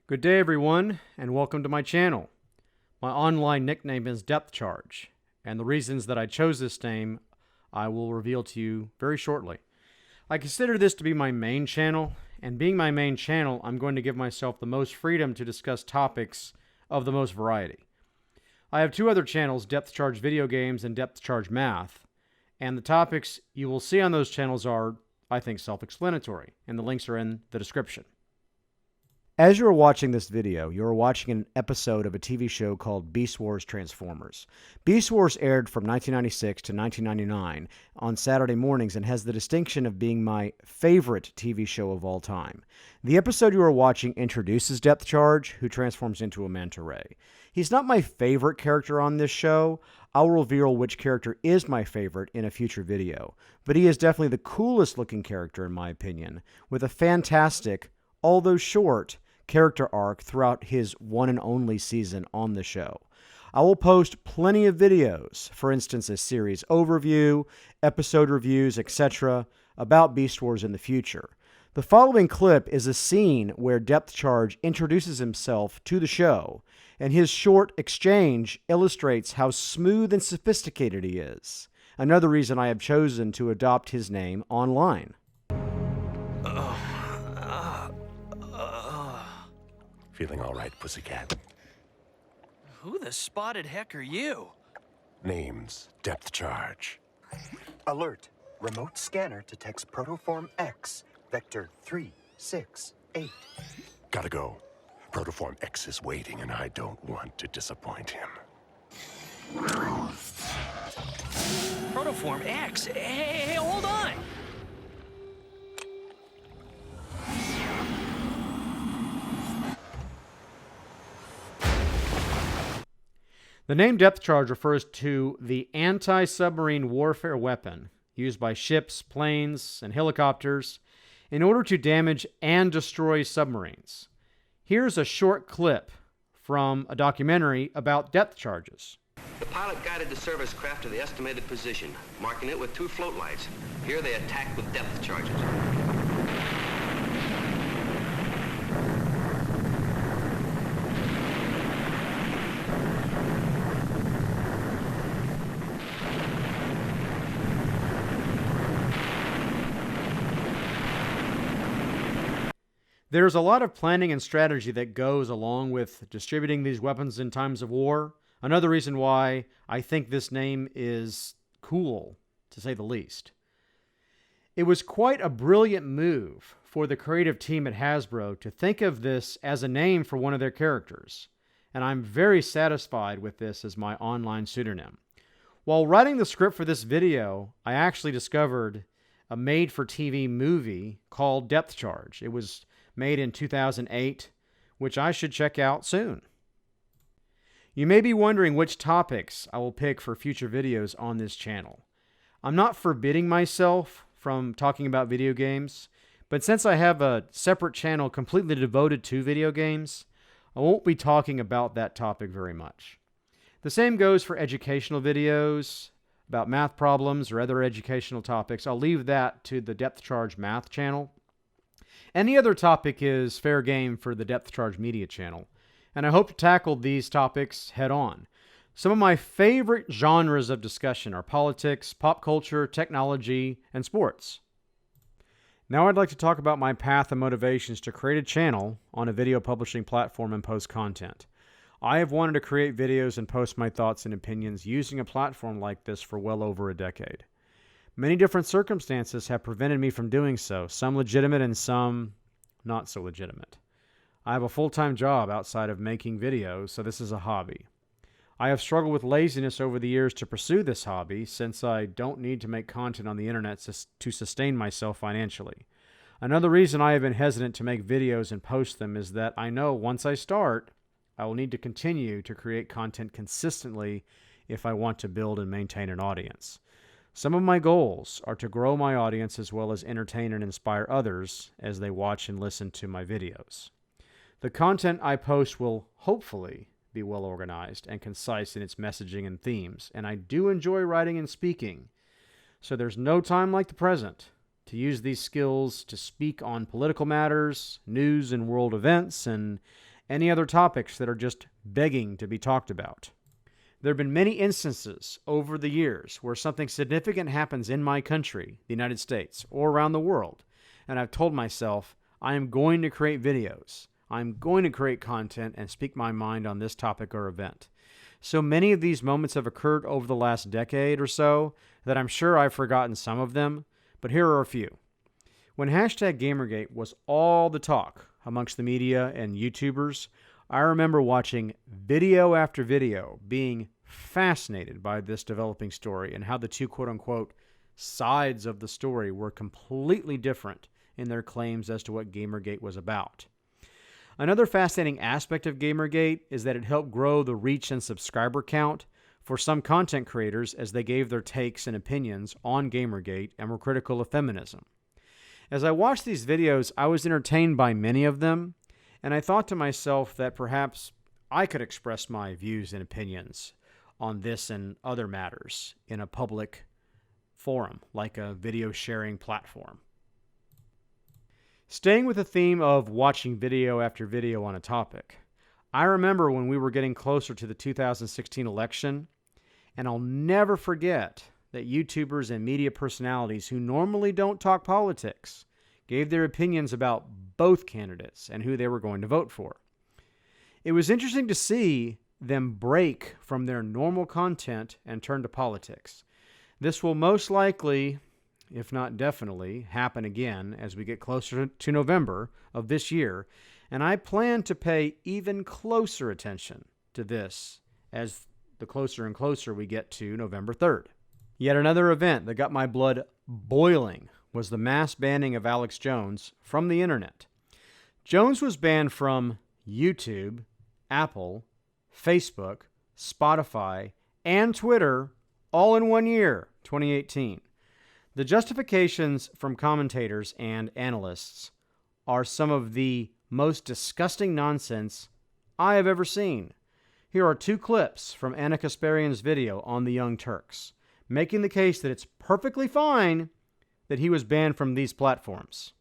Good day, everyone, and welcome to my channel. My online nickname is Depth Charge, and the reasons that I chose this name I will reveal to you very shortly. I consider this to be my main channel, and being my main channel, I'm going to give myself the most freedom to discuss topics of the most variety. I have two other channels, Depth Charge Video Games and Depth Charge Math, and the topics you will see on those channels are, I think, self-explanatory, and the links are in the description. As you are watching this video, you are watching an episode of a TV show called Beast Wars Transformers. Beast Wars aired from 1996 to 1999 on Saturday mornings and has the distinction of being my favorite TV show of all time. The episode you are watching introduces Depth Charge, who transforms into a manta ray. He's not my favorite character on this show. I'll reveal which character is my favorite in a future video, but he is definitely the coolest looking character in my opinion, with a fantastic, although short, character arc throughout his one and only season on the show. I will post plenty of videos, for instance a series overview, episode reviews, etc. about Beast Wars in the future. The following clip is a scene where Depth Charge introduces himself to the show, and his short exchange illustrates how smooth and sophisticated he is. Another reason I have chosen to adopt his name online. Feeling all right, pussycat? Who the spotted heck are you? Name's Depth Charge. Alert. Remote scanner detects protoform X, vector 368. Gotta go. Protoform X is waiting, and I don't want to disappoint him. Protoform X? Hey, hold on! The name Depth Charge refers to the anti-submarine warfare weapon used by ships, planes, and helicopters in order to damage and destroy submarines. Here's a short clip from a documentary about depth charges. The pilot guided the service craft to the estimated position, marking it with 2 float lights. Here they attacked with depth charges. There's a lot of planning and strategy that goes along with distributing these weapons in times of war. Another reason why I think this name is cool, to say the least. It was quite a brilliant move for the creative team at Hasbro to think of this as a name for one of their characters, and I'm very satisfied with this as my online pseudonym. While writing the script for this video, I actually discovered a made-for-TV movie called Depth Charge. It was made in 2008, which I should check out soon. You may be wondering which topics I will pick for future videos on this channel. I'm not forbidding myself from talking about video games, but since I have a separate channel completely devoted to video games, I won't be talking about that topic very much. The same goes for educational videos about math problems or other educational topics. I'll leave that to the Depth Charge Math channel. Any other topic is fair game for the Depth Charge Media channel, and I hope to tackle these topics head on. Some of my favorite genres of discussion are politics, pop culture, technology, and sports. Now I'd like to talk about my path and motivations to create a channel on a video publishing platform and post content. I have wanted to create videos and post my thoughts and opinions using a platform like this for well over a decade. Many different circumstances have prevented me from doing so, some legitimate and some not so legitimate. I have a full-time job outside of making videos, so this is a hobby. I have struggled with laziness over the years to pursue this hobby since I don't need to make content on the internet to sustain myself financially. Another reason I have been hesitant to make videos and post them is that I know once I start, I will need to continue to create content consistently if I want to build and maintain an audience. Some of my goals are to grow my audience as well as entertain and inspire others as they watch and listen to my videos. The content I post will hopefully be well organized and concise in its messaging and themes, and I do enjoy writing and speaking, so there's no time like the present to use these skills to speak on political matters, news and world events, and any other topics that are just begging to be talked about. There have been many instances over the years where something significant happens in my country, the United States, or around the world, and I've told myself, I am going to create videos. I'm going to create content and speak my mind on this topic or event. So many of these moments have occurred over the last decade or so that I'm sure I've forgotten some of them, but here are a few. When hashtag Gamergate was all the talk amongst the media and YouTubers, I remember watching video after video, being fascinated by this developing story and how the two quote-unquote sides of the story were completely different in their claims as to what Gamergate was about. Another fascinating aspect of Gamergate is that it helped grow the reach and subscriber count for some content creators as they gave their takes and opinions on Gamergate and were critical of feminism. As I watched these videos, I was entertained by many of them, and I thought to myself that perhaps I could express my views and opinions on this and other matters in a public forum, like a video sharing platform. Staying with the theme of watching video after video on a topic, I remember when we were getting closer to the 2016 election, and I'll never forget that YouTubers and media personalities who normally don't talk politics gave their opinions about both candidates and who they were going to vote for. It was interesting to see them break from their normal content and turn to politics. This will most likely, if not definitely, happen again as we get closer to November of this year, and I plan to pay even closer attention to this as the closer and closer we get to November 3rd. Yet another event that got my blood boiling was the mass banning of Alex Jones from the internet. Jones was banned from YouTube, Apple, Facebook, Spotify, and Twitter all in 1 year, 2018. The justifications from commentators and analysts are some of the most disgusting nonsense I have ever seen. Here are two clips from Anita Kasparian's video on the Young Turks, making the case that it's perfectly fine that he was banned from these platforms.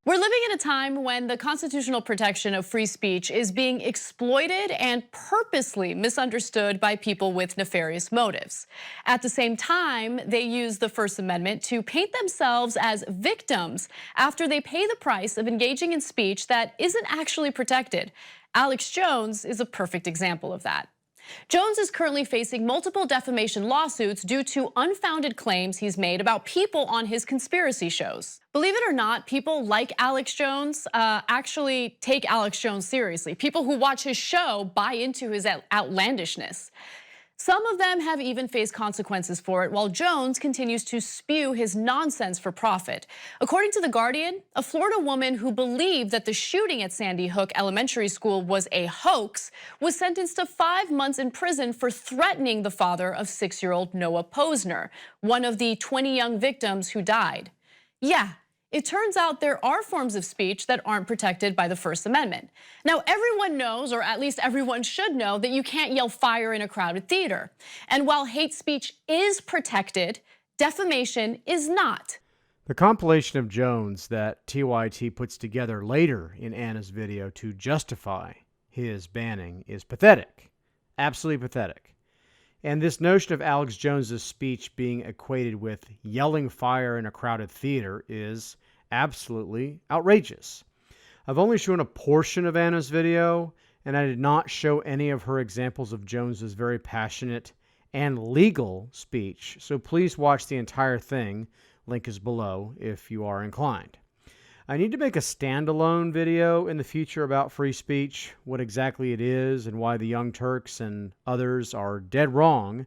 We're living in a time when the constitutional protection of free speech is being exploited and purposely misunderstood by people with nefarious motives. At the same time, they use the First Amendment to paint themselves as victims after they pay the price of engaging in speech that isn't actually protected. Alex Jones is a perfect example of that. Jones is currently facing multiple defamation lawsuits due to unfounded claims he's made about people on his conspiracy shows. Believe it or not, people like Alex Jones actually take Alex Jones seriously. People who watch his show buy into his outlandishness. Some of them have even faced consequences for it, while Jones continues to spew his nonsense for profit. According to The Guardian, a Florida woman who believed that the shooting at Sandy Hook Elementary School was a hoax was sentenced to 5 months in prison for threatening the father of 6-year-old Noah Posner, one of the 20 young victims who died. Yeah. It turns out there are forms of speech that aren't protected by the First Amendment. Now, everyone knows, or at least everyone should know, that you can't yell fire in a crowded theater. And while hate speech is protected, defamation is not. The compilation of Jones that TYT puts together later in Anna's video to justify his banning is pathetic. Absolutely pathetic. And this notion of Alex Jones's speech being equated with yelling fire in a crowded theater is absolutely outrageous. I've only shown a portion of Anna's video, and I did not show any of her examples of Jones's very passionate and legal speech, so please watch the entire thing. Link is below if you are inclined. I need to make a standalone video in the future about free speech, what exactly it is and why the Young Turks and others are dead wrong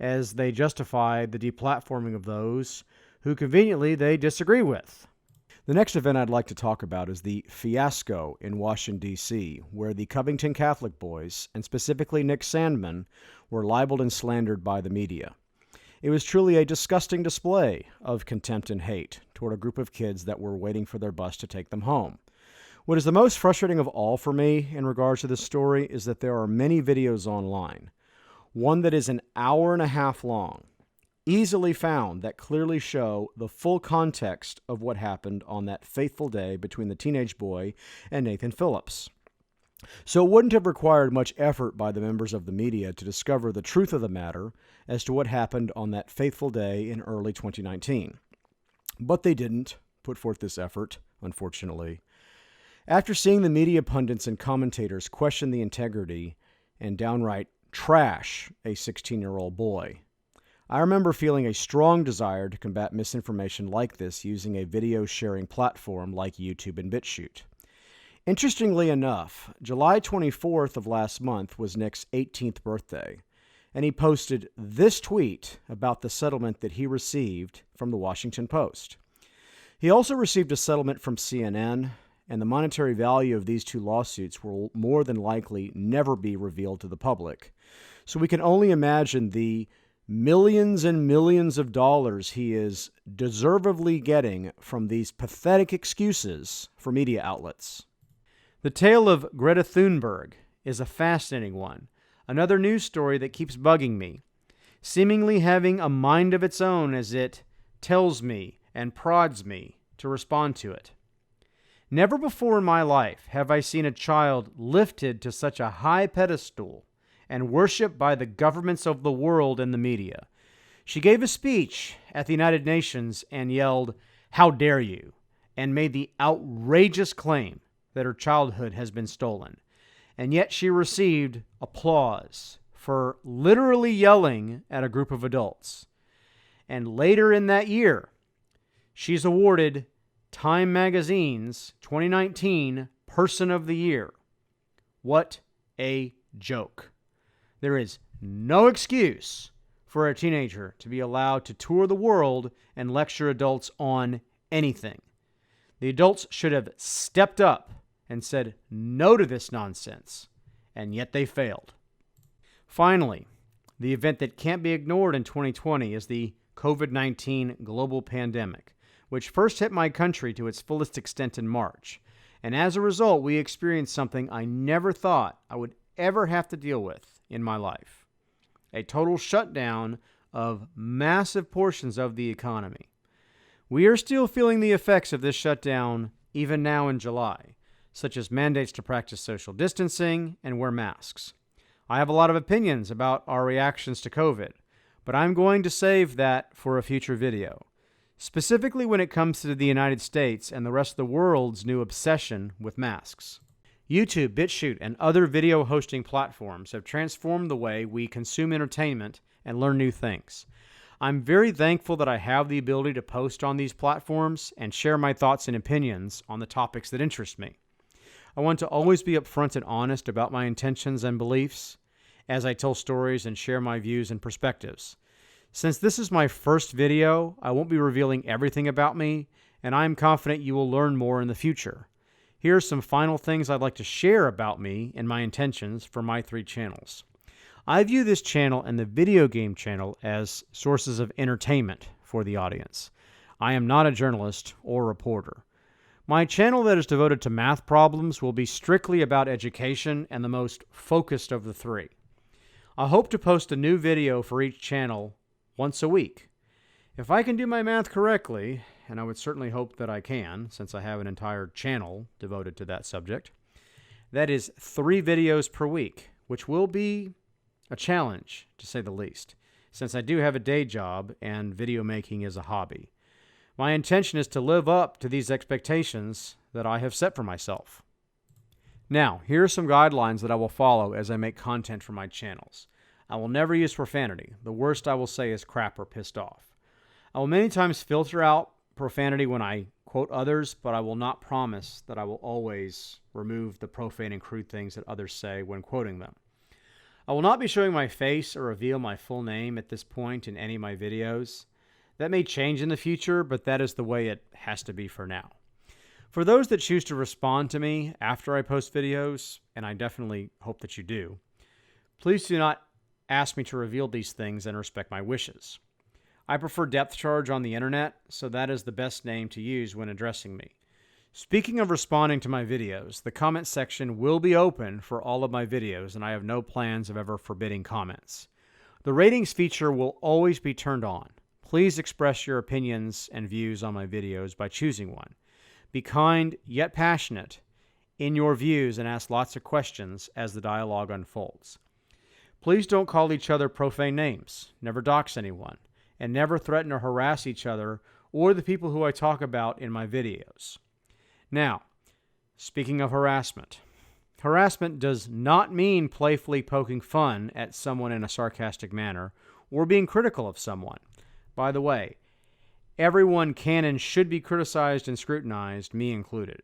as they justify the deplatforming of those who conveniently they disagree with. The next event I'd like to talk about is the fiasco in Washington, D.C., where the Covington Catholic boys, and specifically Nick Sandmann, were libeled and slandered by the media. It was truly a disgusting display of contempt and hate toward a group of kids that were waiting for their bus to take them home. What is the most frustrating of all for me in regards to this story is that there are many videos online. One that is an hour and a half long, easily found, that clearly show the full context of what happened on that fateful day between the teenage boy and Nathan Phillips. So it wouldn't have required much effort by the members of the media to discover the truth of the matter as to what happened on that fateful day in early 2019. But they didn't put forth this effort, unfortunately. After seeing the media pundits and commentators question the integrity and downright trash a 16-year-old boy, I remember feeling a strong desire to combat misinformation like this using a video sharing platform like YouTube and BitChute. Interestingly enough, July 24th of last month was Nick's 18th birthday, and he posted this tweet about the settlement that he received from the Washington Post. He also received a settlement from CNN, and the monetary value of these two lawsuits will more than likely never be revealed to the public. So we can only imagine the millions and millions of dollars he is deservedly getting from these pathetic excuses for media outlets. The tale of Greta Thunberg is a fascinating one, another news story that keeps bugging me, seemingly having a mind of its own as it tells me and prods me to respond to it. Never before in my life have I seen a child lifted to such a high pedestal and worshipped by the governments of the world and the media. She gave a speech at the United Nations and yelled, "How dare you?" and made the outrageous claim that her childhood has been stolen. And yet she received applause for literally yelling at a group of adults. And later in that year, she's awarded Time Magazine's 2019 Person of the Year. What a joke. There is no excuse for a teenager to be allowed to tour the world and lecture adults on anything. The adults should have stepped up and said no to this nonsense, and yet they failed. Finally, the event that can't be ignored in 2020 is the COVID-19 global pandemic, which first hit my country to its fullest extent in March. And as a result, we experienced something I never thought I would ever have to deal with in my life: a total shutdown of massive portions of the economy. We are still feeling the effects of this shutdown even now in July, such as mandates to practice social distancing and wear masks. I have a lot of opinions about our reactions to COVID, but I'm going to save that for a future video, specifically when it comes to the United States and the rest of the world's new obsession with masks. YouTube, BitChute, and other video hosting platforms have transformed the way we consume entertainment and learn new things. I'm very thankful that I have the ability to post on these platforms and share my thoughts and opinions on the topics that interest me. I want to always be upfront and honest about my intentions and beliefs as I tell stories and share my views and perspectives. Since this is my first video, I won't be revealing everything about me, and I'm confident you will learn more in the future. Here are some final things I'd like to share about me and my intentions for my 3 channels. I view this channel and the video game channel as sources of entertainment for the audience. I am not a journalist or reporter. My channel that is devoted to math problems will be strictly about education and the most focused of the 3. I hope to post a new video for each channel once a week. If I can do my math correctly, and I would certainly hope that I can, since I have an entire channel devoted to that subject, that is 3 videos per week, which will be a challenge, to say the least, since I do have a day job and video making is a hobby. My intention is to live up to these expectations that I have set for myself. Now, here are some guidelines that I will follow as I make content for my channels. I will never use profanity. The worst I will say is crap or pissed off. I will many times filter out profanity when I quote others, but I will not promise that I will always remove the profane and crude things that others say when quoting them. I will not be showing my face or reveal my full name at this point in any of my videos. That may change in the future, but that is the way it has to be for now. For those that choose to respond to me after I post videos, and I definitely hope that you do, please do not ask me to reveal these things and respect my wishes. I prefer depth charge on the internet, so that is the best name to use when addressing me. Speaking of responding to my videos, the comment section will be open for all of my videos, and I have no plans of ever forbidding comments. The ratings feature will always be turned on. Please express your opinions and views on my videos by choosing one. Be kind yet passionate in your views and ask lots of questions as the dialogue unfolds. Please don't call each other profane names, never dox anyone, and never threaten or harass each other or the people who I talk about in my videos. Now, speaking of harassment, harassment does not mean playfully poking fun at someone in a sarcastic manner or being critical of someone. By the way, everyone can and should be criticized and scrutinized, me included.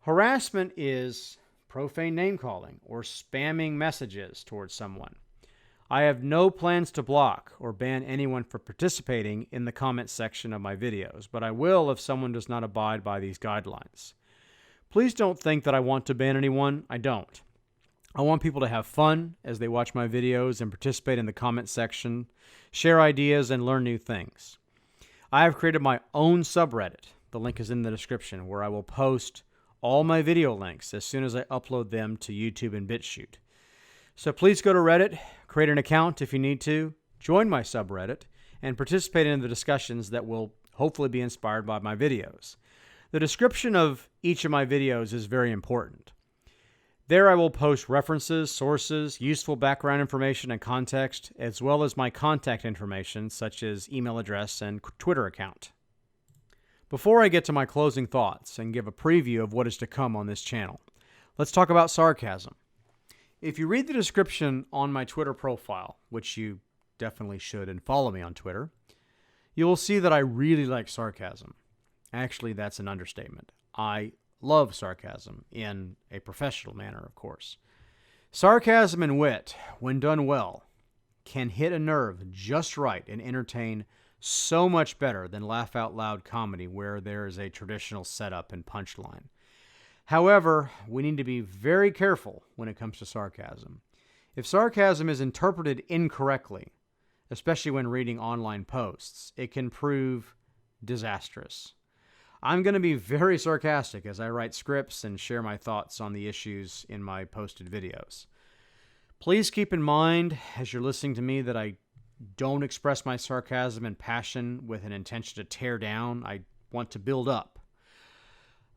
Harassment is profane name-calling or spamming messages towards someone. I have no plans to block or ban anyone for participating in the comment section of my videos, but I will if someone does not abide by these guidelines. Please don't think that I want to ban anyone. I don't. I want people to have fun as they watch my videos and participate in the comment section, share ideas, and learn new things. I have created my own subreddit. The link is in the description, where I will post all my video links as soon as I upload them to YouTube and BitChute. So please go to Reddit, create an account if you need to, join my subreddit, and participate in the discussions that will hopefully be inspired by my videos. The description of each of my videos is very important. There I will post references, sources, useful background information and context, as well as my contact information such as email address and Twitter account. Before I get to my closing thoughts and give a preview of what is to come on this channel, let's talk about sarcasm. If you read the description on my Twitter profile, which you definitely should and follow me on Twitter, you will see that I really like sarcasm. Actually, that's an understatement. I love sarcasm in a professional manner, of course. Sarcasm and wit, when done well, can hit a nerve just right and entertain so much better than laugh-out-loud comedy where there is a traditional setup and punchline. However, we need to be very careful when it comes to sarcasm. If sarcasm is interpreted incorrectly, especially when reading online posts, it can prove disastrous. I'm going to be very sarcastic as I write scripts and share my thoughts on the issues in my posted videos. Please keep in mind, as you're listening to me, that I don't express my sarcasm and passion with an intention to tear down. I want to build up.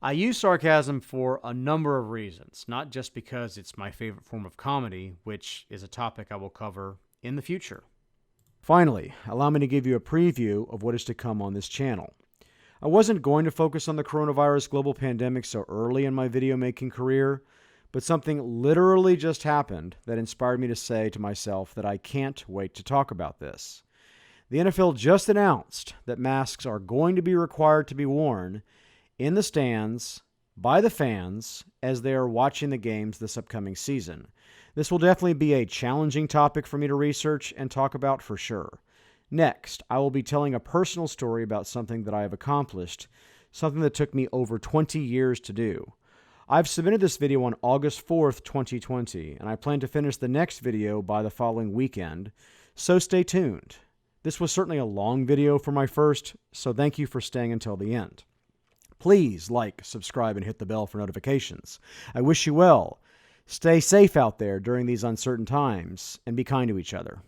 I use sarcasm for a number of reasons, not just because it's my favorite form of comedy, which is a topic I will cover in the future. Finally, allow me to give you a preview of what is to come on this channel. I wasn't going to focus on the coronavirus global pandemic so early in my video making career, but something literally just happened that inspired me to say to myself that I can't wait to talk about this. The NFL just announced that masks are going to be required to be worn in the stands by the fans as they are watching the games this upcoming season. This will definitely be a challenging topic for me to research and talk about for sure. Next, I will be telling a personal story about something that I have accomplished, something that took me over 20 years to do. I've submitted this video on August 4th, 2020, and I plan to finish the next video by the following weekend, so stay tuned. This was certainly a long video for my first, so thank you for staying until the end. Please like, subscribe, and hit the bell for notifications. I wish you well. Stay safe out there during these uncertain times, and be kind to each other.